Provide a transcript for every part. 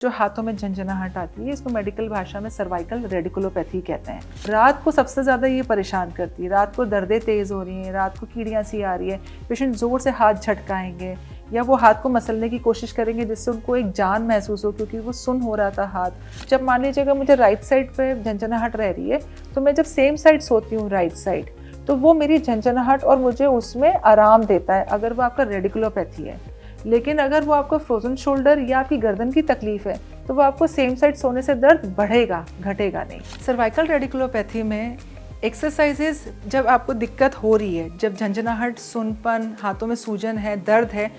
जो हाथों में झंझनाहट आती है, इसको मेडिकल भाषा में सर्वाइकल रेडिकुलोपैथी कहते हैं। रात को सबसे ज़्यादा ये परेशान करती है। रात को दर्दें तेज़ हो रही हैं, रात को कीड़ियाँ सी आ रही है, पेशेंट ज़ोर से हाथ झटकाएंगे या वो हाथ को मसलने की कोशिश करेंगे जिससे उनको एक जान महसूस हो, क्योंकि वो सुन हो रहा था हाथ। जब मान लीजिएगा मुझे राइट साइड पे झंझनाहट रह रही है, तो मैं जब सेम साइड सोती हूँ राइट साइड, तो वो मेरी झंझनाहट और मुझे उसमें आराम देता है, अगर वो आपका रेडिकुलोपैथी है। लेकिन अगर वो आपको फ्रोजन शोल्डर या आपकी गर्दन की तकलीफ है, तो वो आपको सेम साइड सोने से दर्द बढ़ेगा, घटेगा नहीं। सर्वाइकल रेडिकुलोपैथी में एक्सरसाइजेस जब आपको दिक्कत हो रही है, जब झंझनाहट, सुनपन, हाथों में सूजन है, दर्द है,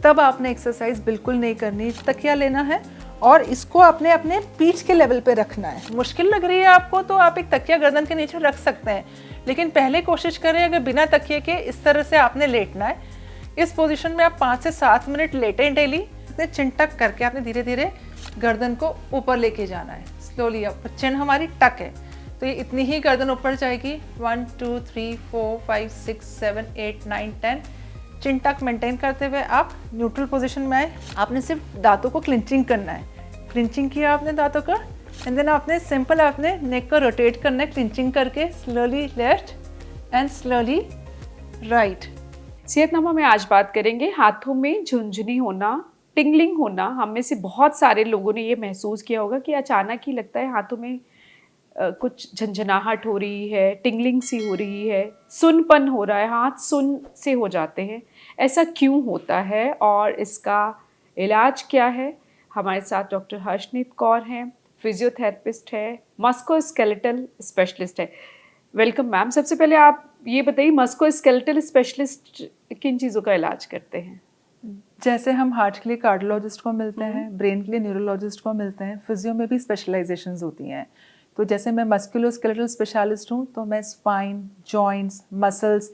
तब आपने एक्सरसाइज बिल्कुल नहीं करनी। तकिया लेना है और इसको अपने अपने पीठ के लेवल पे रखना है। मुश्किल लग रही है आपको तो आप एक तकिया गर्दन के नीचे रख सकते हैं, लेकिन पहले कोशिश करें अगर बिना तकिए के इस तरह से आपने लेटना है। इस पोजीशन में आप 5 से 7 मिनट लेटें डेली। चिन टक करके आपने धीरे धीरे गर्दन को ऊपर लेके जाना है, स्लोली अप। चिन हमारी टक है तो ये इतनी ही गर्दन ऊपर जाएगी। 1 2 3 4 5 6 7 8 9 10। चिन टक मेंटेन करते हुए आप न्यूट्रल पोजीशन में आए। आपने सिर्फ दांतों को क्लिंचिंग करना है। क्लिंचिंग किया आपने दांतों का, एंड देन आपने सिंपल आपने नेक को रोटेट करना है क्लिंचिंग करके, slowly left and slowly right. सेहतनामा में आज बात करेंगे हाथों में झुंझुनी होना, टिंगलिंग होना। हम में से बहुत सारे लोगों ने ये महसूस किया होगा कि अचानक ही लगता है हाथों में कुछ झंझनाहट हो रही है, टिंगलिंग सी हो रही है, सुनपन हो रहा है, हाथ सुन से हो जाते हैं। ऐसा क्यों होता है और इसका इलाज क्या है? हमारे साथ डॉक्टर हर्षनीत कौर हैं, फिजियोथेरेपिस्ट है, मस्कुलोस्केलेटल स्पेशलिस्ट है। Welcome ma'am. सबसे पहले आप ये बताइए, मस्कुलोस्केलेटल स्पेशलिस्ट किन चीज़ों का इलाज करते हैं? जैसे हम हार्ट के लिए कार्डियोलॉजिस्ट को मिलते हैं, ब्रेन के लिए न्यूरोलॉजिस्ट को मिलते हैं, फिजियो में भी स्पेशलाइजेशंस होती हैं। तो जैसे मैं मस्कुलोस्केलेटल स्पेशलिस्ट हूँ, तो मैं स्पाइन, जॉइंट्स, मसल्स,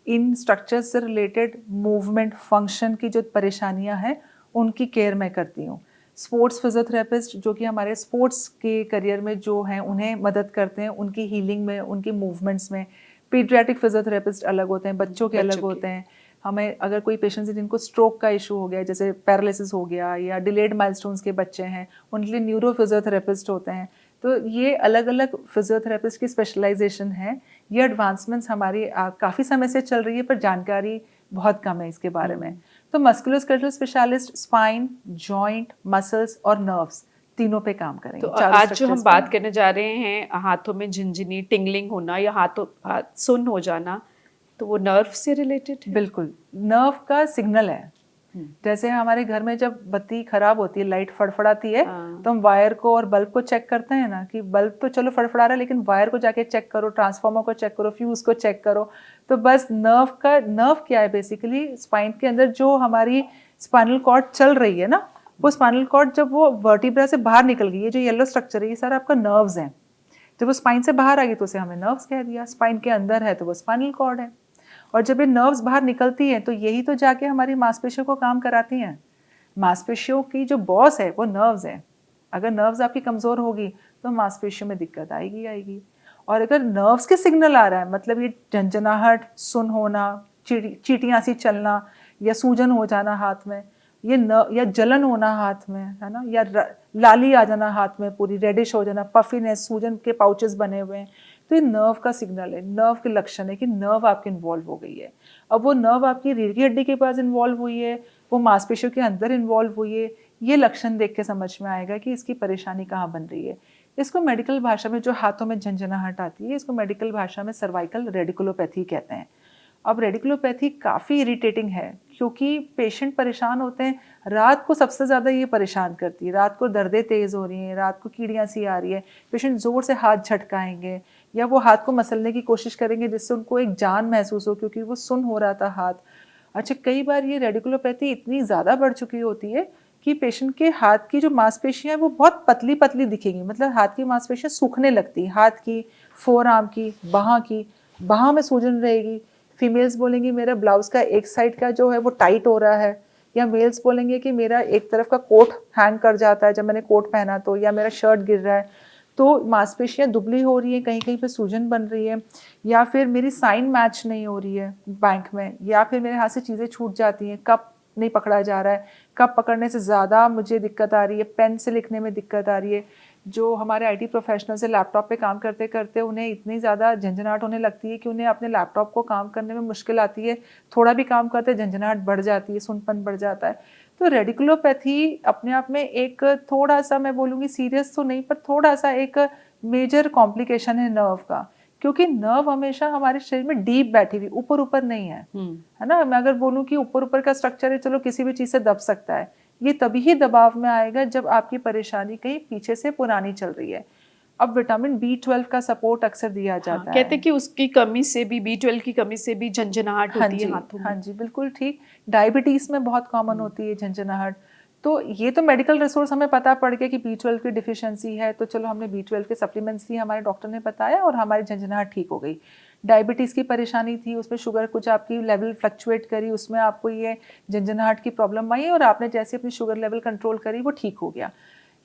इन स्ट्रक्चर्स से रिलेटेड मूवमेंट, फंक्शन की जो परेशानियाँ हैं उनकी केयर मैं करती हूँ। स्पोर्ट्स फिजियोथेरेपिस्ट जो कि हमारे स्पोर्ट्स के करियर में जो हैं उन्हें मदद करते हैं, उनकी हीलिंग में, उनकी मूवमेंट्स में। पीडियाट्रिक फिजियोथेरेपिस्ट अलग होते हैं, बच्चों के अलग होते हैं। हमें अगर कोई पेशेंट्स है जिनको स्ट्रोक का इशू हो गया, जैसे पैरालिसिस हो गया या डिलेड माइलस्टोन्स के बच्चे हैं, उनके लिए न्यूरो फिजियोथेरेपिस्ट होते हैं। तो ये अलग अलग फिजियोथेरेपिस्ट की स्पेशलाइजेशन है। ये एडवांसमेंट्स हमारी काफ़ी समय से चल रही है, पर जानकारी बहुत कम है इसके बारे में। तो musculoskeletal specialist spine, joint, muscles और नर्व्स तीनों पे काम करेंगे। तो आज जो हम बात करने जा रहे हैं हाथों में झिनझिनी, टिंगलिंग होना या हाथ सुन हो जाना, तो वो नर्व से रिलेटेड है? बिल्कुल, नर्व का सिग्नल है। जैसे हमारे घर में जब बत्ती खराब होती है, लाइट फड़फड़ाती है, तो हम वायर को और बल्ब को चेक करते हैं ना, कि बल्ब तो चलो फड़फड़ा रहा है लेकिन वायर को जाके चेक करो, ट्रांसफार्मर को चेक करो, फ्यूज को चेक करो। तो बस नर्व क्या है बेसिकली, स्पाइन के अंदर जो हमारी स्पाइनल कॉर्ड चल रही है ना, वो स्पाइनल कॉर्ड जब वो वर्टिब्रा से बाहर निकल गई है, जो येलो स्ट्रक्चर है, ये सारा आपका नर्व्स हैं। जब वो स्पाइन से बाहर आ गई तो उसे हमें नर्व्स कह दिया। स्पाइन के अंदर है तो वो स्पाइनल कॉर्ड है। और जब ये नर्व्स बाहर निकलती हैं तो यही तो जाके हमारी मांसपेशियों को काम कराती हैं। मांसपेशियों की जो बॉस है वो नर्व्स है। अगर नर्व्स आपकी कमज़ोर होगी तो मांसपेशियों में दिक्कत आएगी। और अगर नर्व्स के सिग्नल आ रहा है, मतलब ये झंझनाहट, सुन होना, चींटियाँ सी चलना या सूजन हो जाना हाथ में, ये या जलन होना हाथ में, है ना, या लाली आ जाना हाथ में, पूरी रेडिश हो जाना, पफिनेस, सूजन के पाउचेस बने हुए हैं, तो ये नर्व का सिग्नल है, नर्व के लक्षण है कि नर्व आपके इन्वॉल्व हो गई है। अब वो नर्व आपकी रीढ़ की हड्डी के पास इन्वॉल्व हुई है, वो मांसपेशियों के अंदर इन्वॉल्व हुई है, ये लक्षण देख के समझ में आएगा कि इसकी परेशानी कहाँ बन रही है। इसको मेडिकल भाषा में, जो हाथों में झंझनाहट आती है, इसको मेडिकल भाषा में सर्वाइकल रेडिकुलोपैथी कहते हैं। अब रेडिकुलोपैथी काफ़ी इरिटेटिंग है क्योंकि पेशेंट परेशान होते हैं। रात को सबसे ज़्यादा ये परेशान करती है। रात को दर्दें तेज़ हो रही हैं, रात को कीड़ियाँ सी आ रही है, पेशेंट ज़ोर से हाथ झटकाएंगे या वो हाथ को मसलने की कोशिश करेंगे जिससे उनको एक जान महसूस हो, क्योंकि वो सुन हो रहा था हाथ। अच्छा, कई बार ये रेडिकुलोपैथी इतनी ज़्यादा बढ़ चुकी होती है कि पेशेंट के हाथ की जो मांसपेशियाँ हैं वो बहुत पतली पतली दिखेंगी, मतलब हाथ की मांसपेशियाँ सूखने लगती, हाथ की, फोर आर्म की, बाहाँ में सूजन रहेगी। फीमेल्स बोलेंगी मेरा ब्लाउज का एक साइड का जो है वो टाइट हो रहा है, या मेल्स बोलेंगे कि मेरा एक तरफ का कोट हैंग कर जाता है जब मैंने कोट पहना तो, या मेरा शर्ट गिर रहा है। तो मांसपेशियाँ दुबली हो रही हैं, कहीं कहीं पे सूजन बन रही है, या फिर मेरी साइन मैच नहीं हो रही है बैंक में, या फिर मेरे हाथ से चीज़ें छूट जाती हैं, कप नहीं पकड़ा जा रहा है, कब पकड़ने से ज़्यादा मुझे दिक्कत आ रही है, पेन से लिखने में दिक्कत आ रही है। जो हमारे आईटी प्रोफेशनल से लैपटॉप पे काम करते करते उन्हें इतनी ज़्यादा झंझनाहट होने लगती है कि उन्हें अपने लैपटॉप को काम करने में मुश्किल आती है, थोड़ा भी काम करते झंझनाहट बढ़ जाती है, सुनपन बढ़ जाता है। तो रेडिकुलोपैथी अपने आप में एक थोड़ा सा, मैं बोलूँगी सीरियस तो नहीं, पर थोड़ा सा एक मेजर कॉम्प्लिकेशन है नर्व का, क्योंकि नर्व हमेशा हमारे शरीर में डीप बैठी हुई, ऊपर ऊपर नहीं है ना। मैं अगर बोलूँ कि ऊपर ऊपर का स्ट्रक्चर है, चलो किसी भी चीज़ से दब सकता है, ये तभी ही दबाव में आएगा जब आपकी परेशानी कहीं पीछे से पुरानी चल रही है। अब विटामिन B12 का सपोर्ट अक्सर दिया जाता है। कहते हैं कि उसकी कमी से भी, B12 की कमी से भी झंझनाहट होती है हाथों में। हाँ जी, बिल्कुल ठीक। डायबिटीज़ में बहुत कॉमन होती है झंझनाहट। तो ये तो मेडिकल रिसोर्स हमें पता पड़ गया कि B12 की डिफिशियंसी है, तो चलो हमने B12 के सप्लीमेंट्स दिए, हमारे डॉक्टर ने बताया और हमारी झंझनाहट ठीक हो गई। डायबिटीज़ की परेशानी थी, उसमें शुगर कुछ आपकी लेवल फ्लक्चुएट करी, उसमें आपको ये झंझनाहट की प्रॉब्लम आई और आपने जैसे अपनी शुगर लेवल कंट्रोल करी वो ठीक हो गया।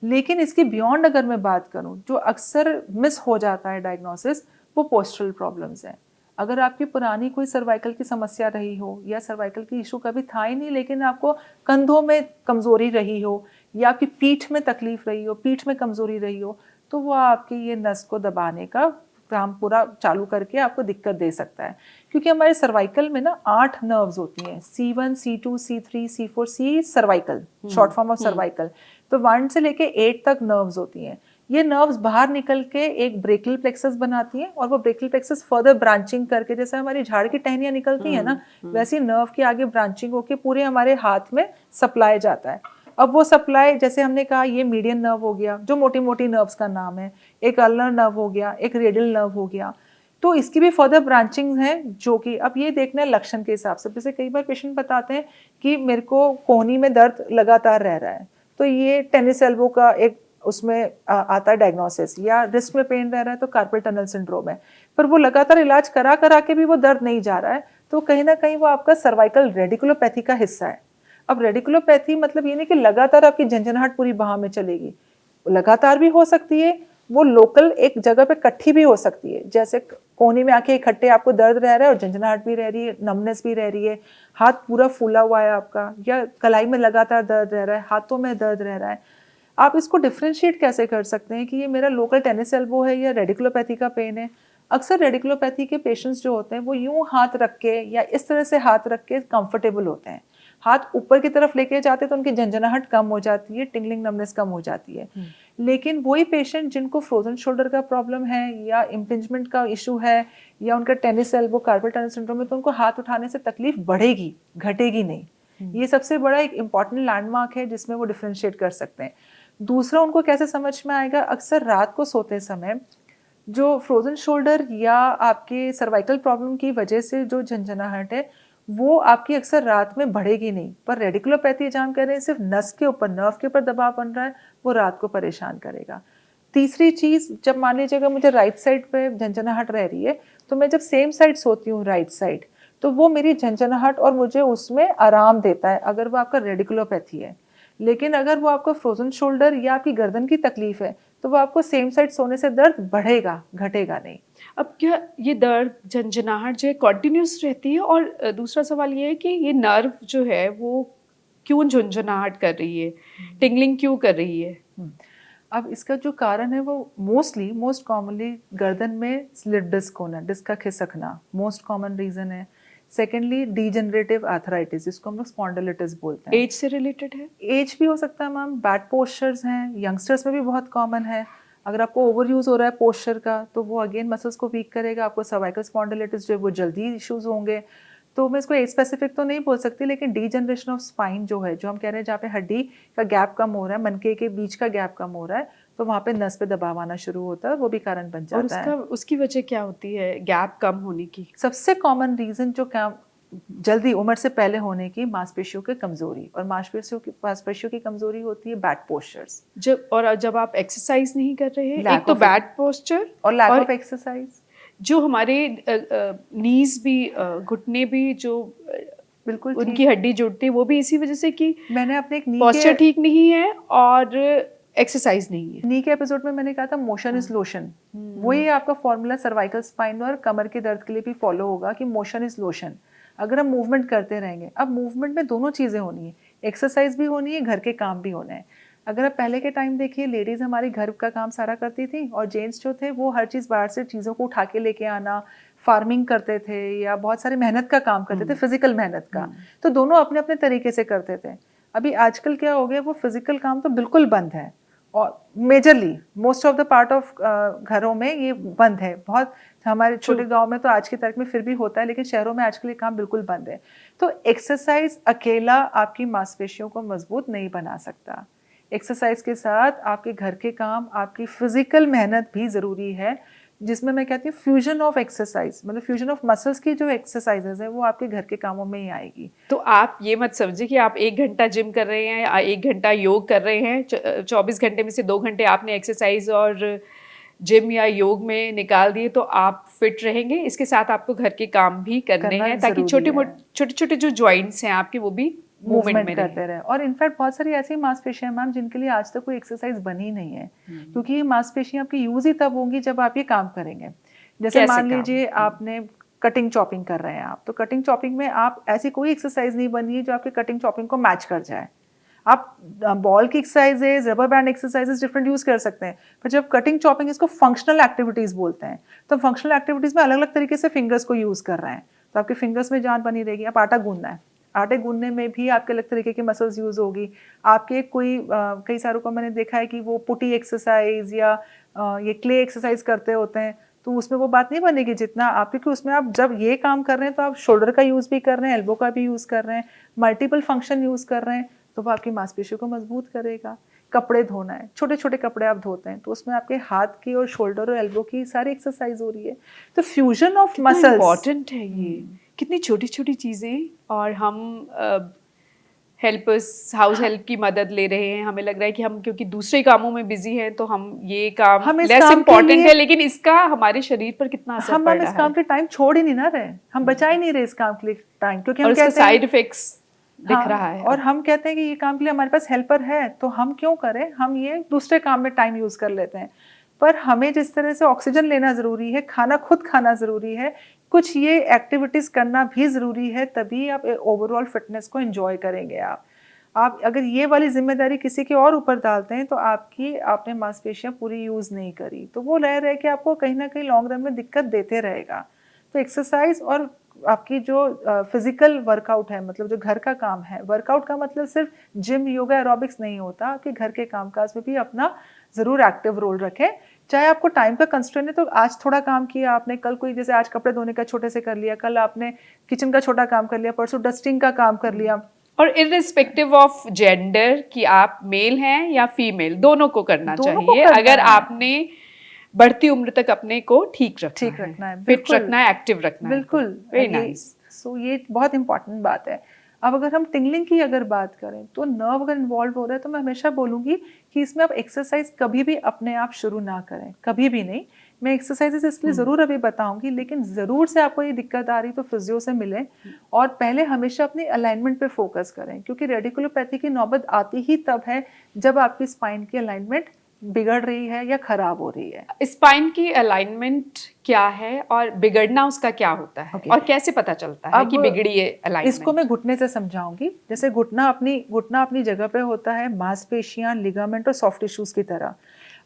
लेकिन इसकी बियॉन्ड अगर मैं बात करूं, जो अक्सर मिस हो जाता है डायग्नोसिस, वो पोस्चरल प्रॉब्लम्स हैं। अगर आपकी पुरानी कोई सर्वाइकल की समस्या रही हो या सर्वाइकल की इशू कभी था ही नहीं, लेकिन आपको कंधों में कमज़ोरी रही हो या आपकी पीठ में तकलीफ रही हो, पीठ में कमज़ोरी रही हो, तो वो आपकी ये नस को दबाने का काम पूरा चालू करके आपको दिक्कत दे सकता है। क्योंकि हमारे सर्वाइकल में ना 8 नर्व्स होती हैं, C1, C2, C3, C4, C cervical, short form of cervical. तो 1 से लेके 8 तक नर्व्स होती हैं। ये नर्व्स बाहर निकल के एक ब्रेकियल प्लेक्सस बनाती हैं और वो ब्रेकियल प्लेक्सस फर्दर ब्रांचिंग करके, जैसे हमारी झाड़ की टहनियाँ निकलती हैं ना, वैसी नर्व की आगे ब्रांचिंग होके पूरे हमारे हाथ में सप्लाई जाता है। अब वो सप्लाई, जैसे हमने कहा, ये मीडियन नर्व हो गया जो मोटी मोटी नर्व्स का नाम है, एक अल्नर नर्व हो गया, एक रेडियल नर्व हो गया। तो इसकी भी फर्दर ब्रांचिंग है, जो कि अब ये देखना है लक्षण के हिसाब से। जैसे कई बार पेशेंट बताते हैं कि मेरे को कोहनी में दर्द लगातार रह रहा है, तो ये टेनिस एल्बो का एक उसमें आता है डायग्नोसिस, या रिस्ट में पेन रह रहा है तो कार्पल टनल सिंड्रोम है, पर वो लगातार इलाज करा करा के भी वो दर्द नहीं जा रहा है, तो कहीं ना कहीं वो आपका सर्वाइकल रेडिकुलोपैथी का हिस्सा है। अब रेडिकुलोपैथी मतलब ये नहीं कि लगातार आपकी झंझनाहट पूरी बाह में चलेगी, लगातार भी हो सकती है, वो लोकल एक जगह पे इकट्ठी भी हो सकती है। जैसे कोहनी में आके इकट्ठे आपको दर्द रह रहा है और झंझनाहट भी रह रही है, नमनेस भी रह रही है, हाथ पूरा फूला हुआ है आपका, या कलाई में लगातार दर्द रह रहा है, हाथों में दर्द रह रहा है। आप इसको डिफ्रेंशिएट कैसे कर सकते हैं कि ये मेरा लोकल टेनिस एल्बो है या रेडिकुलोपैथी का पेन है। अक्सर रेडिकुलोपैथी के पेशेंट्स जो होते हैं वो यूं हाथ रख के या इस तरह से हाथ रख के कंफर्टेबल होते हैं, हाथ ऊपर की तरफ लेके जाते तो उनकी झंझनाहट कम हो जाती है, टिंगलिंग नमनेस कम हो जाती है। लेकिन वही पेशेंट जिनको फ्रोजन शोल्डर का प्रॉब्लम है या इम्पिंजमेंट का इशू है या उनका tennis elbow carpal tunnel syndrome है, तो उनको हाथ उठाने से तकलीफ बढ़ेगी, घटेगी नहीं। ये सबसे बड़ा एक इंपॉर्टेंट लैंडमार्क है जिसमें वो डिफ्रेंशिएट कर सकते हैं। दूसरा, उनको कैसे समझ में आएगा, अक्सर रात को सोते समय जो फ्रोजन शोल्डर या आपके सर्वाइकल प्रॉब्लम की वजह से जो झंझनाहट है वो आपकी अक्सर रात में बढ़ेगी नहीं, पर रेडिकुलोपैथी जहाँ हम कह रहे हैं सिर्फ नस के ऊपर, नर्व के ऊपर दबाव बन रहा है, वो रात को परेशान करेगा। तीसरी चीज़, जब मान लीजिएगा मुझे राइट साइड पे झंझनाहट रह रही है, तो मैं जब सेम साइड सोती हूँ राइट साइड, तो वो मेरी झंझनाहट और मुझे उसमें आराम देता है, अगर वो आपका रेडिकुलोपैथी है। लेकिन अगर वो आपको फ्रोजन शोल्डर या आपकी गर्दन की तकलीफ है, तो वो आपको सेम साइड सोने से दर्द बढ़ेगा, घटेगा नहीं। अब क्या ये दर्द, झंझनाहट जो है कंटिन्यूस रहती है? और दूसरा सवाल ये है कि ये नर्व जो है वो क्यों झंझनाहट कर रही है, टिंगलिंग क्यों कर रही है? अब इसका जो कारण है वो मोस्ट कॉमनली गर्दन में स्लिप डिस्क होना, डिस्क का खिसकना मोस्ट कॉमन रीजन है। सेकेंडली डीजनरेटिव आर्थराइटिस, जिसको हम लोग स्पॉन्डिलिटिस बोलते हैं। एज से रिलेटेड है? एज भी हो सकता है मैम, बैड पोस्चर्स हैं, यंगस्टर्स में भी बहुत कॉमन है। अगर आपको ओवर यूज़ हो रहा है पोस्चर का, तो वो अगेन मसल्स को वीक करेगा, आपको सर्वाइकल स्पॉन्डिलिटिस जो है वो जल्दी इश्यूज होंगे। तो मैं इसको एज स्पेसिफिक तो नहीं बोल सकती, लेकिन डीजनरेशन ऑफ स्पाइन जो है, जो हम कह रहे हैं जहाँ पे हड्डी का गैप कम हो रहा है, मनके के बीच का गैप कम हो रहा है, तो वहाँ पे नस पे दबाव आना शुरू होता है, वो भी कारण बन जाता है। और उसकी वजह क्या होती है गैप कम होने की? सबसे कॉमन रीज़न जो क्या जल्दी उम्र से पहले होने की, मांसपेशियों की कमजोरी, और मांसपेशियों की कमजोरी होती है बैड पोस्चर्स। जब आप एक्सरसाइज नहीं कर रहे हैं, Lack एक तो of बैड पोस्चर और लैक ऑफ एक्सरसाइज, जो हमारे नीज भी, घुटने भी, जो बिल्कुल उनकी हड्डी जुड़ती है, वो भी इसी वजह से कि मैंने अपने एक पोस्चर ठीक नहीं है और एक्सरसाइज नहीं है। नी के एपिसोड में मैंने कहा था मोशन इज लोशन, वही आपका फॉर्मूला सर्वाइकल स्पाइन और कमर के दर्द के लिए भी फॉलो होगा कि मोशन इज लोशन। अगर हम मूवमेंट करते रहेंगे, अब मूवमेंट में दोनों चीज़ें होनी है, एक्सरसाइज भी होनी है, घर के काम भी होने हैं। अगर आप पहले के टाइम देखिए, लेडीज़ हमारी घर का काम सारा करती थी और जेंट्स जो थे वो हर चीज़ बाहर से चीज़ों को उठा के लेके आना, फार्मिंग करते थे या बहुत सारे मेहनत का काम करते थे, फिजिकल मेहनत का। तो दोनों अपने अपने तरीके से करते थे। अभी आजकल क्या हो गया, वो फिजिकल काम तो बिल्कुल बंद है और majorly most of the part of घरों में ये बंद है। बहुत हमारे छोटे गांव में तो आज की तारीख में फिर भी होता है, लेकिन शहरों में आजकल ये काम बिल्कुल बंद है। तो एक्सरसाइज अकेला आपकी मांसपेशियों को मजबूत नहीं बना सकता। एक्सरसाइज के साथ आपके घर के काम, आपकी फिजिकल मेहनत भी ज़रूरी है, जिसमें मैं कहती हूँ फ्यूजन ऑफ एक्सरसाइज, मतलब फ्यूजन ऑफ मसल्स की जो एक्सरसाइजेज है वो आपके घर के कामों में ही आएगी। तो आप ये मत समझिए कि आप 1 घंटा जिम कर रहे हैं या 1 घंटा योग कर रहे हैं, 24 घंटे में से 2 घंटे आपने एक्सरसाइज और जिम या योग में निकाल दिए तो आप फिट रहेंगे। इसके साथ आपको घर के काम भी करने करना हैं ताकि ज़रूरी है। छोटे छोटे जो जॉइंट्स हैं आपके वो भी मूवमेंट में करते रहे। और इनफैक्ट बहुत सारी ऐसी मांसपेशियां मैम जिनके लिए आज तक कोई एक्सरसाइज बनी नहीं है, क्योंकि ये मांसपेशियां आपकी यूज ही तब होंगी जब आप ये काम करेंगे। जैसे मान लीजिए आपने कटिंग चॉपिंग कर रहे हैं आप, तो कटिंग चॉपिंग में आप ऐसी कोई एक्सरसाइज नहीं बनी है जो आपके कटिंग चॉपिंग को मैच कर जाए। आप बॉल की exercises, rubber band exercises different use कर सकते हैं, पर जब कटिंग चॉपिंग, इसको फंक्शनल एक्टिविटीज बोलते हैं, तो फंक्शनल एक्टिविटीज में अलग अलग तरीके से फिंगर्स को यूज कर रहे हैं, तो आपके फिंगर्स में जान बनी रहेगी। आप आटा गूंदना है, आटे गूंदने में भी आपके अलग तरीके की मसल्स यूज होगी। आपके कई सारों को मैंने देखा है कि वो पुटी एक्सरसाइज या ये क्ले एक्सरसाइज करते होते हैं, तो उसमें वो बात नहीं बनेगी जितना आप, क्योंकि उसमें आप जब ये काम कर रहे हैं तो आप शोल्डर का यूज भी कर रहे हैं, एल्बो का भी यूज कर रहे हैं, मल्टीपल फंक्शन यूज कर रहे हैं, तो वो आपकी मांसपेशियों को मजबूत करेगा। कपड़े धोना है, छोटे छोटे कपड़े आप धोते हैं, तो उसमें आपके हाथ की और शोल्डर और एल्बो की सारी एक्सरसाइज हो रही है। तो फ्यूजन ऑफ मसल्स इम्पोर्टेंट है ये, कितनी छोटी छोटी चीजें। और हम हेल्पर्स, हाउस हेल्प की मदद ले रहे हैं, हमें लग रहा है कि हम क्योंकि दूसरे कामों में बिजी हैं तो हम ये काम हम इस लेस काम के इम्पोर्टेंट लिए- है, लेकिन इसका हमारे शरीर पर कितना असर पड़ हम इस रहा काम है के टाइम छोड़ ही नहीं ना रहे, हम बचा ही नहीं रहे इस काम के लिए टाइम, क्योंकि और हम उसका कहते हैं साइड इफेक्ट्स दिख हाँ, रहा है। और हम कहते हैं कि ये काम के लिए हमारे पास हेल्पर है, तो हम क्यों करें, हम ये दूसरे काम में टाइम यूज कर लेते हैं। पर हमें जिस तरह से ऑक्सीजन लेना ज़रूरी है, खाना खुद खाना ज़रूरी है, कुछ ये एक्टिविटीज़ करना भी ज़रूरी है, तभी आप ओवरऑल फिटनेस को एंजॉय करेंगे। आप अगर ये वाली जिम्मेदारी किसी के और ऊपर डालते हैं तो आपने मांसपेशियां पूरी यूज़ नहीं करी, तो वो रह के आपको कहीं ना कहीं लॉन्ग रन में दिक्कत देते रहेगा। तो एक्सरसाइज और आपकी जो फिजिकल वर्कआउट है, मतलब जो घर का काम है, वर्कआउट का मतलब सिर्फ जिम, योगा, एरोबिक्स नहीं होता, आपके घर के कामकाज में भी अपना ज़रूर एक्टिव रोल रखें। चाहे आपको टाइम का कंस्ट्रेंट है, तो आज थोड़ा काम किया आपने, कल कोई जैसे आज कपड़े धोने का छोटे से कर लिया, कल आपने किचन का छोटा काम कर लिया, परसों डस्टिंग का काम कर लिया। और इरिस्पेक्टिव ऑफ जेंडर कि आप मेल हैं या फीमेल, दोनों को करना दोनों को चाहिए करना अगर है। आपने बढ़ती उम्र तक अपने को ठीक रखना है, फिट रखना है, एक्टिव रखना है। बिल्कुल, वेरी नाइस। सो ये बहुत इंपॉर्टेंट बात है। अब अगर हम टिंगलिंग की अगर बात करें, तो नर्व अगर इन्वॉल्व हो रहा है, तो मैं हमेशा बोलूँगी कि इसमें आप एक्सरसाइज कभी भी अपने आप शुरू ना करें, कभी भी नहीं। मैं एक्सरसाइजेस इसलिए ज़रूर अभी बताऊंगी, लेकिन ज़रूर से आपको ये दिक्कत आ रही तो फिजियो से मिलें, और पहले हमेशा अपनी अलाइनमेंट पे फोकस करें, क्योंकि रेडिकुलोपैथी की नौबत आती ही तब है जब आपकी स्पाइन की अलाइनमेंट बिगड़ रही है या खराब हो रही है। स्पाइन की अलाइनमेंट क्या है और बिगड़ना उसका क्या होता है? और कैसे पता चलता है कि बिगड़ी है अलाइनमेंट? इसको मैं घुटने से समझाऊंगी। जैसे घुटना अपनी जगह पे होता है, मांसपेशियां, लिगामेंट और सॉफ्ट टिश्यूज की तरह।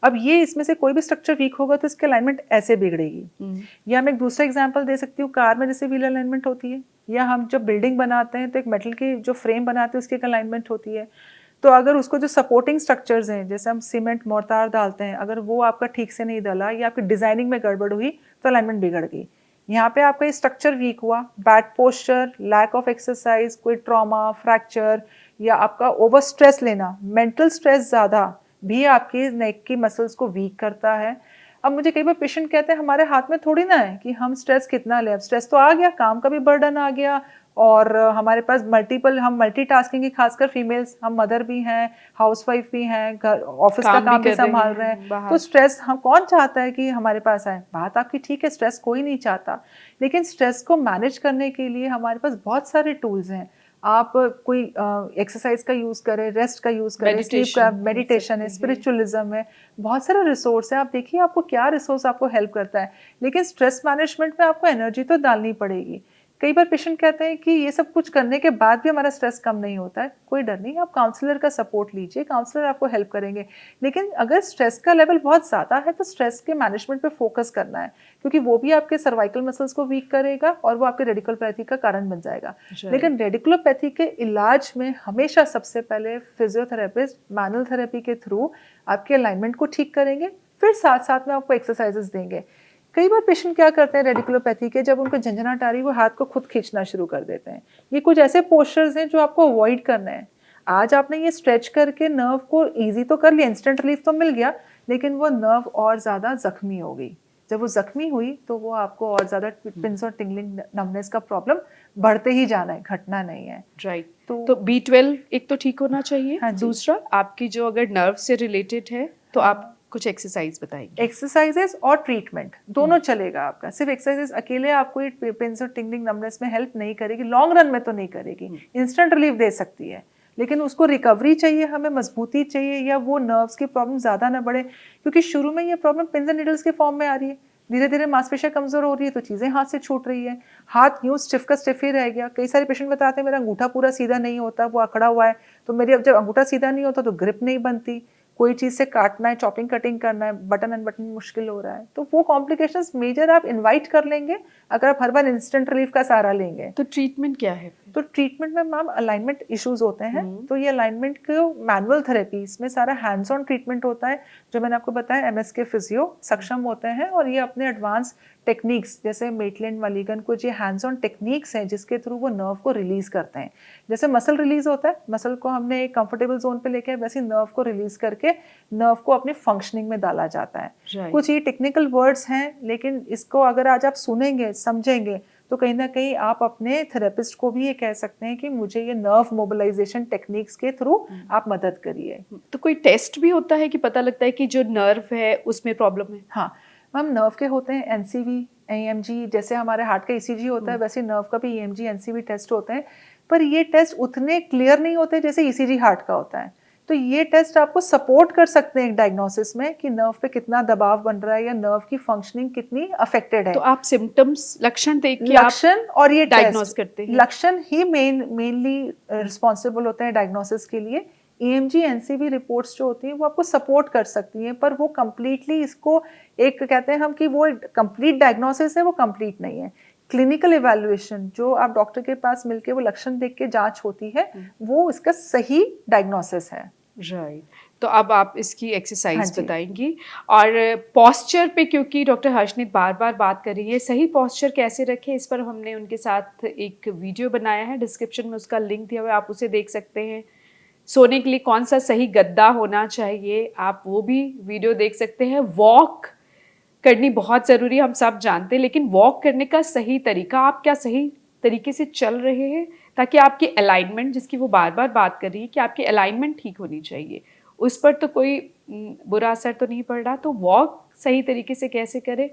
अब ये इसमें से कोई भी स्ट्रक्चर वीक होगा तो इसकी अलाइनमेंट ऐसे बिगड़ेगी। या मैं एक दूसरा एग्जांपल दे सकती हूँ, कार में जैसे व्हील अलाइनमेंट होती है, या हम जब बिल्डिंग बनाते हैं तो एक मेटल की जो फ्रेम बनाते हैं उसकी एक अलाइनमेंट होती है। तो अगर उसको जो सपोर्टिंग स्ट्रक्चर्स हैं, जैसे हम सीमेंट मोर्टार डालते हैं, अगर वो आपका ठीक से नहीं डला या आपकी डिजाइनिंग में गड़बड़ हुई तो अलाइनमेंट बिगड़ गई। यहाँ पे आपका ये स्ट्रक्चर वीक हुआ, bad posture, lack of exercise, कोई ट्रॉमा, फ्रैक्चर, या आपका ओवर स्ट्रेस लेना, मेंटल स्ट्रेस ज़्यादा भी आपकी नेक की मसल्स को वीक करता है। अब मुझे कई बार पेशेंट कहते हैं हमारे हाथ में थोड़ी ना है कि हम स्ट्रेस कितना लें, अब स्ट्रेस तो आ गया, काम का भी बर्डन आ गया, और हमारे पास हम मल्टीटास्किंग, खासकर फीमेल्स, हम मदर भी हैं, हाउसवाइफ भी हैं, घर ऑफिस का काम भी संभाल रहे हैं, तो स्ट्रेस हम कौन चाहता है कि हमारे पास आए? बात आपकी ठीक है, स्ट्रेस कोई नहीं चाहता, लेकिन स्ट्रेस को मैनेज करने के लिए हमारे पास बहुत सारे टूल्स हैं। आप कोई एक्सरसाइज का यूज़ करें, रेस्ट का यूज़ करें, स्लीप का, मेडिटेशन है, स्पिरिचुअलिज्म है, बहुत सारे रिसोर्स है। आप देखिए आपको क्या रिसोर्स आपको हेल्प करता है, लेकिन स्ट्रेस मैनेजमेंट में आपको एनर्जी तो डालनी पड़ेगी। कई बार पेशेंट कहते हैं कि ये सब कुछ करने के बाद भी हमारा स्ट्रेस कम नहीं होता है। कोई डर नहीं, आप काउंसलर का सपोर्ट लीजिए, काउंसलर आपको हेल्प करेंगे। लेकिन अगर स्ट्रेस का लेवल बहुत ज़्यादा है तो स्ट्रेस के मैनेजमेंट पे फोकस करना है, क्योंकि वो भी आपके सर्वाइकल मसल्स को वीक करेगा और वो आपके रेडिकुलोपैथी का कारण बन जाएगा। लेकिन रेडिकुलोपैथी के इलाज में हमेशा सबसे पहले फिजियोथेरेपिस्ट मैनुअल थेरेपी के थ्रू आपके अलाइनमेंट को ठीक करेंगे, फिर साथ साथ में आपको एक्सरसाइजेस देंगे। कई बार पेशेंट क्या करते हैं रेडिकुलोपैथी के, जब उनको झंझनाहट आ रही है वो हाथ को खुद खींचना शुरू कर देते हैं। ये कुछ ऐसे पोस्चर्स हैं जो आपको अवॉइड करना है। आज आपने ये स्ट्रेच करके नर्व को इजी तो कर लिया, इंस्टेंट रिलीफ तो मिल गया, लेकिन वो नर्व और ज़्यादा जख्मी हो गई। जब वो जख्मी हुई तो वो आपको और ज़्यादा पिंस और टिंगलिंग नमनेस का प्रॉब्लम बढ़ते ही जाना है, घटना नहीं है। राइट। तो B12 एक तो ठीक होना चाहिए। हाँ जी। दूसरा आपकी जो अगर नर्व से रिलेटेड है तो आप कुछ एक्सरसाइज बताएंगे। एक्सरसाइजेस और ट्रीटमेंट दोनों चलेगा आपका। सिर्फ एक्सरसाइजेस अकेले आपको ये पिंस और टिंगलिंग नमनेस में हेल्प नहीं करेगी, लॉन्ग रन में तो नहीं करेगी। इंस्टेंट रिलीफ दे सकती है, लेकिन उसको रिकवरी चाहिए, हमें मजबूती चाहिए, या वो नर्व्स की प्रॉब्लम ज़्यादा ना बढ़े। क्योंकि शुरू में ये प्रॉब्लम पिंस एंड नीडल्स के फॉर्म में आ रही है, धीरे धीरे मांसपेशियाँ कमज़ोर हो रही है तो चीज़ें हाथ से छूट रही है, हाथ यूँ स्टिफ का स्टिफ ही रह गया। कई सारे पेशेंट बताते हैं मेरा अंगूठा पूरा सीधा नहीं होता, वो अकड़ा हुआ है। तो मेरी अब जब अंगूठा सीधा नहीं होता तो ग्रिप नहीं बनती, कोई चीज़ से काटना है, चॉपिंग कटिंग करना है, बटन अनबटन मुश्किल हो रहा है। तो वो कॉम्प्लिकेशंस मेजर आप इनवाइट कर लेंगे अगर आप हर बार इंस्टेंट रिलीफ का सहारा लेंगे। तो ट्रीटमेंट क्या है? तो ट्रीटमेंट में मैम अलाइनमेंट इश्यूज होते हैं, तो ये अलाइनमेंट को मैनुअल थेरेपी, इसमें सारा हैंड्स ऑन ट्रीटमेंट होता है। जो मैंने आपको बताया MS के फिजियो सक्षम होते हैं और ये अपने एडवांस टेक्निक्स जैसे मेटलैंड मलीगन, कुछ ये हैंड्स ऑन टेक्निक्स हैं जिसके थ्रू वो नर्व को रिलीज करते हैं। जैसे मसल रिलीज होता है, मसल को हमने एक कंफर्टेबल जोन पे लेके वैसे नर्व को रिलीज करके नर्व को अपनी फंक्शनिंग में डाला जाता है। कुछ ये टेक्निकल वर्ड्स हैं, लेकिन इसको अगर आज आप सुनेंगे समझेंगे तो कहीं ना कहीं आप अपने थेरेपिस्ट को भी ये कह सकते हैं कि मुझे ये नर्व मोबिलाइजेशन टेक्निक्स के थ्रू आप मदद करिए। तो कोई टेस्ट भी होता है कि पता लगता है कि जो नर्व है उसमें प्रॉब्लम है? हाँ मैम, नर्व के होते हैं NCV EMG, जैसे हमारे हार्ट का ECG होता है वैसे नर्व का भी EMG NCV टेस्ट होते हैं, पर ये टेस्ट उतने क्लियर नहीं होते जैसे ECG हार्ट का होता है। तो ये टेस्ट आपको सपोर्ट कर सकते हैं एक डायग्नोसिस में कि नर्व पे कितना दबाव बन रहा है या नर्व की फंक्शनिंग कितनी अफेक्टेड है। तो आप सिम्टम्स, लक्षण देख के लक्षण और ये डायग्नोस करते हैं? लक्षण ही मेनली रिस्पॉन्सिबल होते हैं डायग्नोसिस के लिए। EMG NCV रिपोर्ट्स जो होती हैं वो आपको सपोर्ट कर सकती हैं, पर वो कम्प्लीटली इसको एक कहते हैं हम कि वो कंप्लीट डायग्नोसिस है, वो कंप्लीट नहीं है। क्लिनिकल इवैल्यूएशन जो आप डॉक्टर के पास मिलके वो लक्षण देख के जांच होती है, वो इसका सही डायग्नोसिस है। राइट। तो अब आप इसकी एक्सरसाइज बताएंगी। और पोस्चर पे, क्योंकि डॉक्टर हर्षनीत बार बार बात कर रही है, सही पोस्चर कैसे रखें, इस पर हमने उनके साथ एक वीडियो बनाया है, डिस्क्रिप्शन में उसका लिंक दिया हुआ है, आप उसे देख सकते हैं। सोने के लिए कौन सा सही गद्दा होना चाहिए, आप वो भी वीडियो देख सकते हैं। वॉक करनी बहुत ज़रूरी है, हम सब जानते हैं, लेकिन वॉक करने का सही तरीका, आप क्या सही तरीके से चल रहे हैं ताकि आपकी अलाइनमेंट, जिसकी वो बार बार बात कर रही है कि आपकी अलाइनमेंट ठीक होनी चाहिए, उस पर तो कोई बुरा असर तो नहीं पड़ रहा। तो वॉक सही तरीके से कैसे करें,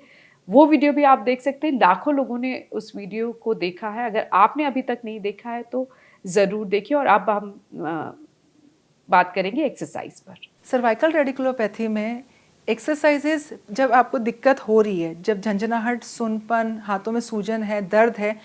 वो वीडियो भी आप देख सकते हैं। लाखों लोगों ने उस वीडियो को देखा है, अगर आपने अभी तक नहीं देखा है तो ज़रूर देखिए। और अब हम बात करेंगे एक्सरसाइज पर। सर्वाइकल रेडिकुलोपैथी में एक्सरसाइजेस जब आपको दिक्कत हो रही है, जब झंझनाहट, सुनपन, हाथों में सूजन है, दर्द है,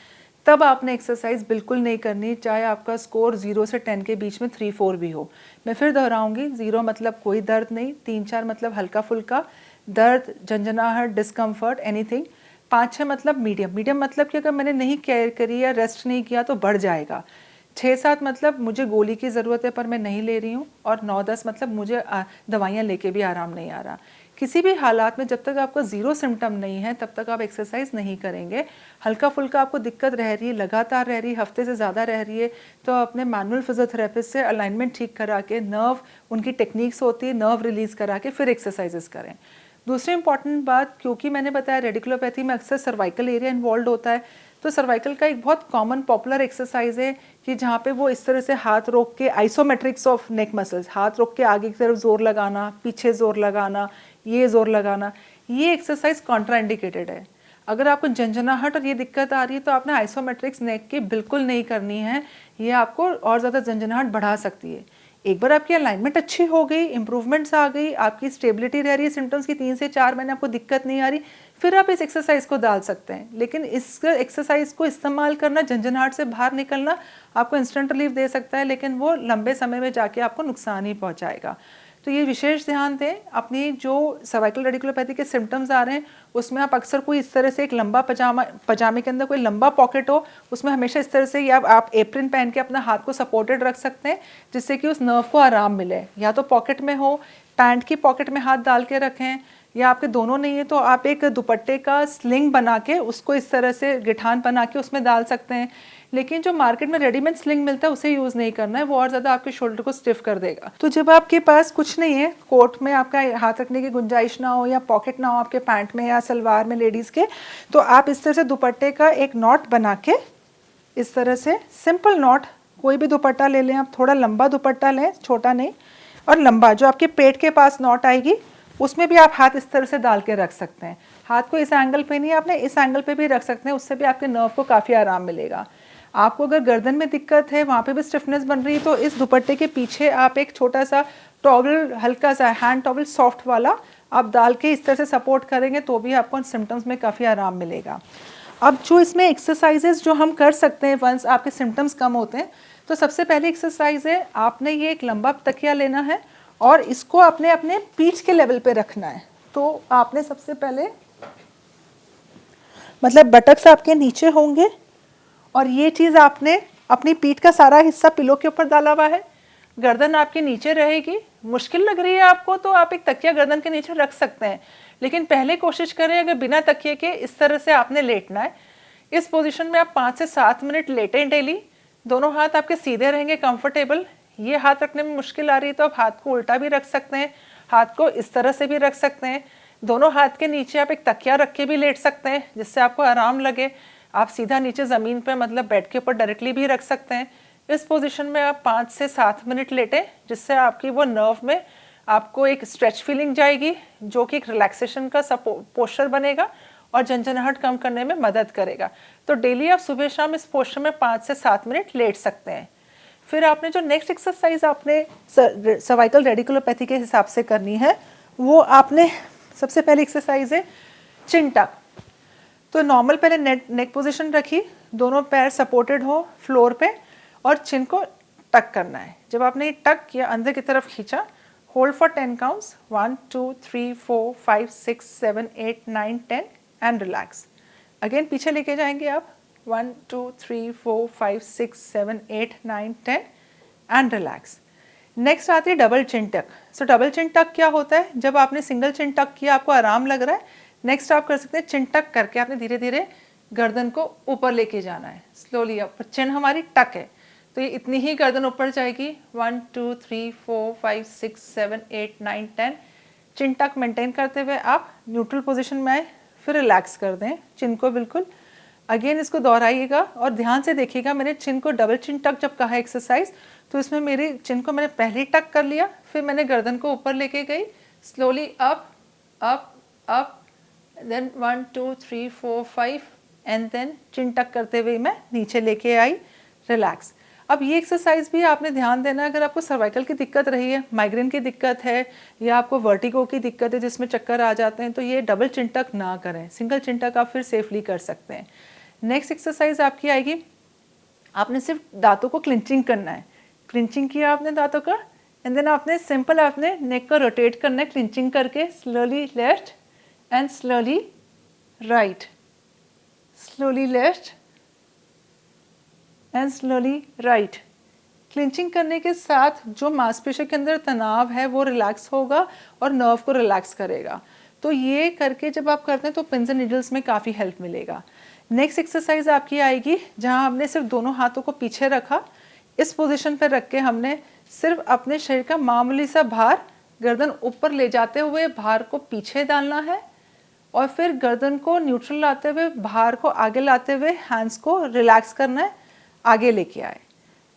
तब आपने एक्सरसाइज बिल्कुल नहीं करनी, चाहे आपका स्कोर 0 से 10 के बीच में 3-4 भी हो। मैं फिर दोहराऊंगी, 0 मतलब कोई दर्द नहीं, 3-4 मतलब हल्का फुल्का दर्द, झंझनाहट, डिस्कम्फर्ट, एनीथिंग, 5-6 मतलब मीडियम। मीडियम मतलब कि अगर मैंने नहीं केयर करी या रेस्ट नहीं किया तो बढ़ जाएगा। 6-7 मतलब मुझे गोली की ज़रूरत है पर मैं नहीं ले रही हूँ, और 9-10 मतलब मुझे दवाइयाँ लेके भी आराम नहीं आ रहा। किसी भी हालात में जब तक आपका 0 सिम्टम नहीं है तब तक आप एक्सरसाइज नहीं करेंगे। हल्का फुल्का आपको दिक्कत रह रही है, लगातार रह रही है, हफ्ते से ज़्यादा रह रही है, तो अपने मैनुअल फिजियोथेरेपिस्ट से अलाइनमेंट ठीक करा के, नर्व उनकी टेक्निक्स होती है, नर्व रिलीज़ करा के फिर एक्सरसाइजेस करें। दूसरी इंपॉर्टेंट बात, क्योंकि मैंने बताया रेडिकुलोपैथी में अक्सर सर्वाइकल एरिया इन्वॉल्व होता है, तो सर्वाइकल का एक बहुत कॉमन पॉपुलर एक्सरसाइज है कि जहाँ पे वो इस तरह से हाथ रोक के, आइसोमेट्रिक्स ऑफ नेक मसल्स, हाथ रोक के आगे की तरफ जोर लगाना, पीछे जोर लगाना, ये जोर लगाना, ये एक्सरसाइज कॉन्ट्राइंडिकेटेड है। अगर आपको झंझनाहट और ये दिक्कत आ रही है तो आपने आइसोमेट्रिक्स नेक की बिल्कुल नहीं करनी है, ये आपको और ज़्यादा झंझनाहट बढ़ा सकती है। एक बार आपकी अलाइनमेंट अच्छी हो गई, इंप्रूवमेंट्स आ गई, आपकी स्टेबिलिटी रह रही है सिम्टम्स की 3 से 4 महीने आपको दिक्कत नहीं आ रही, फिर आप इस एक्सरसाइज को डाल सकते हैं। लेकिन इस एक्सरसाइज को इस्तेमाल करना, झंझनाहट से बाहर निकलना आपको इंस्टेंट रिलीफ दे सकता है, लेकिन वो लंबे समय में जाके आपको नुकसान ही पहुंचाएगा। तो ये विशेष ध्यान दें, अपनी जो सर्वाइकल रेडिकुलोपैथी के सिम्टम्स आ रहे हैं उसमें आप अक्सर कोई इस तरह से एक लंबा पजामे के अंदर कोई लंबा पॉकेट हो, उसमें हमेशा इस तरह से, या आप एप्रिन पहन के अपना हाथ को सपोर्टेड रख सकते हैं जिससे कि उस नर्व को आराम मिले। या तो पॉकेट में हो, पैंट की पॉकेट में हाथ डाल के रखें, या आपके दोनों नहीं है तो आप एक दुपट्टे का स्लिंग बना के उसको इस तरह से गिठान बना के उसमें डाल सकते हैं। लेकिन जो मार्केट में रेडीमेड स्लिंग मिलता है उसे यूज़ नहीं करना है, वो और ज़्यादा आपके शोल्डर को स्टिफ कर देगा। तो जब आपके पास कुछ नहीं है, कोट में आपका हाथ रखने की गुंजाइश ना हो या पॉकेट ना हो आपके पैंट में या सलवार में लेडीज़ के, तो आप इस तरह से दुपट्टे का एक नॉट बना के, इस तरह से सिंपल नॉट, कोई भी दुपट्टा ले लें आप, थोड़ा लंबा दुपट्टा लें, छोटा नहीं, और लंबा, जो आपके पेट के पास नॉट आएगी उसमें भी आप हाथ इस तरह से डाल के रख सकते हैं। हाथ को इस एंगल पे नहीं, आपने इस एंगल पे भी रख सकते हैं, उससे भी आपके नर्व को काफ़ी आराम मिलेगा। आपको अगर गर्दन में दिक्कत है, वहाँ पे भी स्टिफनेस बन रही है, तो इस दुपट्टे के पीछे आप एक छोटा सा टॉवल, हल्का सा हैंड टॉवल सॉफ्ट वाला आप डाल के इस तरह से सपोर्ट करेंगे तो भी आपको उन सिम्टम्स में काफ़ी आराम मिलेगा। अब जो इसमें एक्सरसाइजेज जो हम कर सकते हैं वंस आपके सिम्टम्स कम होते हैं, तो सबसे पहली एक्सरसाइज है, आपने ये एक लंबा तकिया लेना है और इसको आपने अपने पीठ के लेवल पे रखना है। तो आपने सबसे पहले, मतलब बटक्स आपके नीचे होंगे और ये चीज़ आपने अपनी पीठ का सारा हिस्सा पिलो के ऊपर डाला हुआ है, गर्दन आपके नीचे रहेगी। मुश्किल लग रही है आपको तो आप एक तकिया गर्दन के नीचे रख सकते हैं, लेकिन पहले कोशिश करें अगर बिना तकिए के इस तरह से आपने लेटना है। इस पोजीशन में आप 5 से 7 मिनट लेटें डेली। दोनों हाथ आपके सीधे रहेंगे, कंफर्टेबल। ये हाथ रखने में मुश्किल आ रही है तो आप हाथ को उल्टा भी रख सकते हैं, हाथ को इस तरह से भी रख सकते हैं। दोनों हाथ के नीचे आप एक तकिया रख के भी लेट सकते हैं जिससे आपको आराम लगे। आप सीधा नीचे ज़मीन पर, मतलब बेड के ऊपर डायरेक्टली भी रख सकते हैं। इस पोजीशन में आप 5 से 7 मिनट लेटें, जिससे आपकी वो नर्व में आपको एक स्ट्रेच फीलिंग जाएगी जो कि एक रिलैक्सेशन का पोस्चर बनेगा और झंझनाहट कम करने में मदद करेगा। तो डेली आप सुबह शाम इस पोस्चर में 5 से 7 मिनट लेट सकते हैं। फिर आपने जो नेक्स्ट एक्सरसाइज आपने सर्वाइकल रेडिकुलोपैथी के हिसाब से करनी है, वो आपने सबसे पहली एक्सरसाइज है चिन टक। तो नॉर्मल पहले नेक पोजीशन रखी, दोनों पैर सपोर्टेड हो फ्लोर पे और चिन को टक करना है। जब आपने टक किया, अंदर की तरफ खींचा, hold for 10 counts, 1 2 3 4 5 6 7 8 9 10 and relax. Again पीछे लेके जाएंगे आप, 1 2 3 4 5 6 7 8 9 10 एंड रिलैक्स। नेक्स्ट आती है डबल चिन टक। सो डबल चिन टक क्या होता है? जब आपने सिंगल चिन टक किया, आपको आराम लग रहा है, नेक्स्ट आप कर सकते हैं चिन टक करके आपने धीरे धीरे गर्दन को ऊपर लेके जाना है, स्लोली अप। चिन हमारी टक है तो ये इतनी ही गर्दन ऊपर जाएगी, 1 2 3 4 5 6 7 8 9 10। चिन टक मेंटेन करते हुए आप न्यूट्रल पोजीशन में आए, फिर रिलैक्स कर दें चिन को बिल्कुल। अगेन इसको दोहराइएगा और ध्यान से देखिएगा, मैंने चिन को डबल चिन टक जब कहा एक्सरसाइज, तो इसमें मेरी चिन को मैंने पहले टक कर लिया, फिर मैंने गर्दन को ऊपर लेके गई, slowly up up up, then 1 2 3 4 5 and then chin tuck करते हुए मैं नीचे लेके आई, रिलैक्स। अब ये एक्सरसाइज भी आपने ध्यान देना है, अगर आपको सर्वाइकल की दिक्कत रही है, माइग्रेन की दिक्कत है, या आपको वर्टिगो की दिक्कत है जिसमें चक्कर आ जाते हैं, तो ये डबल चिन टक ना करें, सिंगल चिन टक आप फिर सेफली कर सकते हैं। नेक्स्ट एक्सरसाइज आपकी आएगी, आपने सिर्फ दांतों को क्लिंचिंग करना है। क्लिंचिंग किया आपने दांतों का, एंड देन आपने सिंपल आपने नेक को रोटेट करना है क्लिंचिंग करके, slowly left and slowly right, slowly left and slowly right. Clinching करने के साथ जो मांसपेशियों के अंदर तनाव है वो रिलैक्स होगा और नर्व को रिलैक्स करेगा। तो ये करके जब आप करते हैं तो पिन्स एंड नीडल्स में काफ़ी हेल्प मिलेगा। नेक्स्ट एक्सरसाइज आपकी आएगी जहां हमने सिर्फ दोनों हाथों को पीछे रखा, इस पोजीशन पर रख के हमने सिर्फ अपने शरीर का मामूली सा भार गर्दन ऊपर ले जाते हुए भार को पीछे डालना है, और फिर गर्दन को न्यूट्रल लाते हुए भार को आगे लाते हुए हैंड्स को रिलैक्स करना है, आगे लेके आए।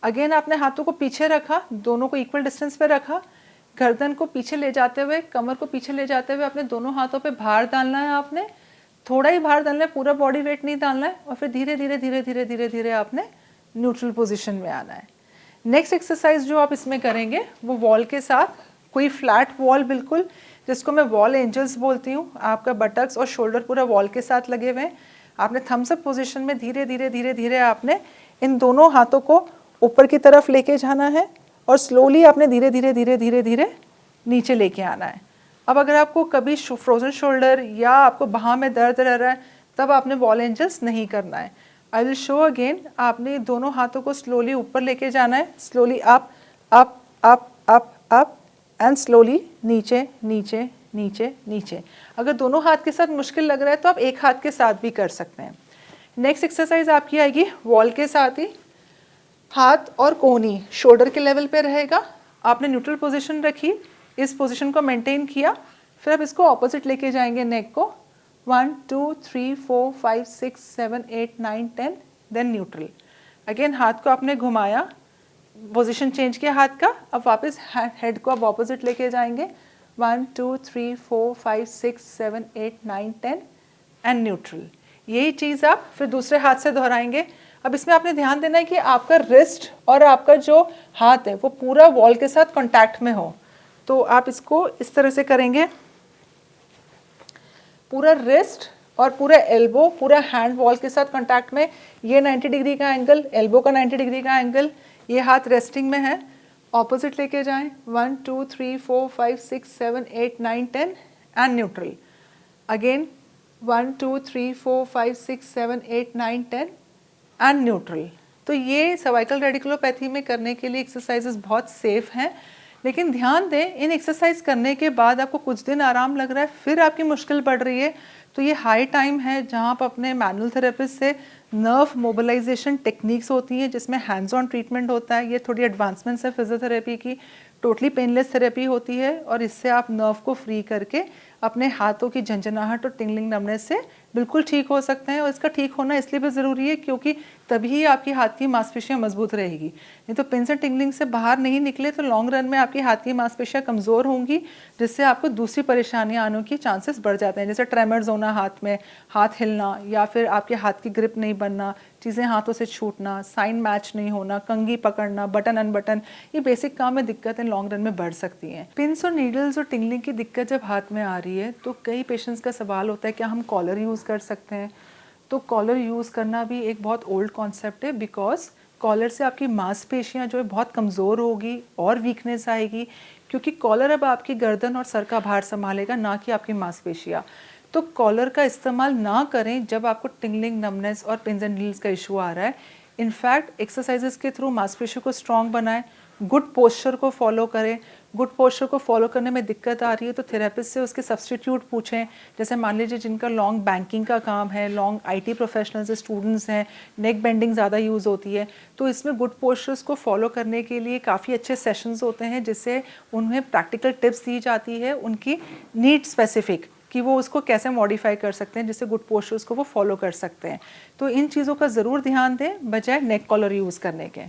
अगेन आपने हाथों को पीछे रखा, दोनों को इक्वल डिस्टेंस पे रखा, गर्दन को पीछे ले जाते हुए, कमर को पीछे ले जाते हुए अपने दोनों हाथों पे भार डालना है। आपने थोड़ा ही भार डालना है, पूरा बॉडी वेट नहीं डालना है, और फिर धीरे धीरे धीरे धीरे धीरे धीरे आपने न्यूट्रल पोजीशन में आना है। नेक्स्ट एक्सरसाइज जो आप इसमें करेंगे वो वॉल के साथ, कोई फ्लैट वॉल बिल्कुल, जिसको मैं वॉल एंजल्स बोलती हूँ। आपका बटक्स और शोल्डर पूरा वॉल के साथ लगे हुए हैं। आपने थम्स अप पोजीशन में धीरे धीरे धीरे धीरे आपने इन दोनों हाथों को ऊपर की तरफ लेके जाना है और स्लोली आपने धीरे धीरे धीरे धीरे धीरे नीचे लेके आना है। अब अगर आपको कभी फ्रोजन शोल्डर या आपको बाह में दर्द रह रहा है, तब आपने वॉल एंजल्स नहीं करना है। I will show again. आपने दोनों हाथों को स्लोली ऊपर लेके जाना है, slowly up up up up up and slowly नीचे नीचे नीचे नीचे। अगर दोनों हाथ के साथ मुश्किल लग रहा है तो आप एक हाथ के साथ भी कर सकते हैं। नेक्स्ट एक्सरसाइज आपकी आएगी वॉल के साथ ही, हाथ और कोहनी शोल्डर के लेवल पे रहेगा। आपने न्यूट्रल पोजीशन रखी, इस पोजीशन को मेंटेन किया, फिर आप इसको ऑपोजिट लेके जाएंगे नेक को। 1 2 3 4 5 6 7 8 9 10, देन न्यूट्रल। अगेन हाथ को आपने घुमाया, पोजीशन चेंज किया हाथ का, अब वापस हेड को आप ऑपोजिट लेके जाएंगे। 1 2 3 4 5 6 7 8 9 10 एंड न्यूट्रल। यही चीज़ आप फिर दूसरे हाथ से दोहराएंगे। अब इसमें आपने ध्यान देना है कि आपका रिस्ट और आपका जो हाथ है वो पूरा वॉल के साथ कांटेक्ट में हो। तो आप इसको इस तरह से करेंगे, पूरा रिस्ट और पूरा एल्बो, पूरा हैंड वॉल के साथ कांटेक्ट में। ये 90 डिग्री का एंगल, एल्बो का 90 डिग्री का एंगल, ये हाथ रेस्टिंग में है। ऑपोजिट लेके जाएं। 1 2 3 4 5 6 7 8 9 10 and neutral. Again 1 2 3 4 5 6 7 8 9 10 and neutral. तो ये सर्वाइकल रेडिकुलोपैथी में करने के लिए एक्सरसाइजेस बहुत सेफ हैं, लेकिन ध्यान दें इन एक्सरसाइज करने के बाद आपको कुछ दिन आराम लग रहा है, फिर आपकी मुश्किल बढ़ रही है, तो ये हाई टाइम है जहाँ आप अपने मैनुअल थेरेपिस्ट से नर्व मोबिलाइजेशन टेक्निक्स होती हैं जिसमें हैंड्स ऑन ट्रीटमेंट होता है। ये थोड़ी एडवांसमेंट्स है फिजियोथेरेपी की, टोटली पेनलेस थेरेपी होती है और इससे आप नर्व को फ्री करके अपने हाथों की झंझनाहट और टिंगलिंग नमनेस से बिल्कुल ठीक हो सकते हैं। और इसका ठीक होना इसलिए भी ज़रूरी है क्योंकि तभी आपकी हाथ की मांसपेशियां मजबूत रहेगी। नहीं तो पिन से टिंगलिंग से बाहर नहीं निकले तो लॉन्ग रन में आपकी हाथ की मांसपेशियां कमज़ोर होंगी, जिससे आपको दूसरी परेशानियां आने के चांसेस बढ़ जाते हैं, जैसे ट्रेमर्स होना हाथ में, हाथ हिलना, या फिर आपके हाथ की ग्रिप नहीं बनना, चीज़ें हाथों से छूटना, साइन मैच नहीं होना, कंघी पकड़ना, बटन अनबटन, ये बेसिक काम में दिक्कतें लॉन्ग रन में बढ़ सकती हैं। पिन्स और नीडल्स और टिंगलिंग की दिक्कत जब हाथ में आ रही है तो कई पेशेंट्स का सवाल होता है क्या हम कॉलर यूज़ कर सकते हैं। तो कॉलर यूज़ करना भी एक बहुत ओल्ड कॉन्सेप्ट है, बिकॉज कॉलर से आपकी मांसपेशियां जो है बहुत कमज़ोर होगी और वीकनेस आएगी, क्योंकि कॉलर अब आपकी गर्दन और सर का भार संभालेगा, ना कि आपकी मांसपेशियां। तो कॉलर का इस्तेमाल ना करें जब आपको टिंगलिंग, नमनेस और पिन्स एंड नीडल्स का इशू आ रहा है। इनफैक्ट एक्सरसाइजेस के थ्रू मांसपेशियों को स्ट्रॉन्ग बनाएं, गुड पोस्चर को फॉलो करें। गुड पोस्चर को फॉलो करने में दिक्कत आ रही है तो थेरेपिस्ट से उसके सब्स्टिट्यूट पूछें। जैसे मान लीजिए जिनका लॉन्ग बैंकिंग का काम है, लॉन्ग IT प्रोफेशनल्स, स्टूडेंट्स हैं, नेक बेंडिंग ज़्यादा यूज़ होती है, तो इसमें गुड पोस्चर्स को फॉलो करने के लिए काफ़ी अच्छे सेशंस होते हैं जिससे उन्हें प्रैक्टिकल टिप्स दी जाती है उनकी नीड स्पेसिफिक, कि वो उसको कैसे मॉडिफाई कर सकते हैं जिससे गुड पोस्चर्स को वो फॉलो कर सकते हैं। तो इन चीज़ों का ज़रूर ध्यान दें बजाय नेक कॉलर यूज़ करने के।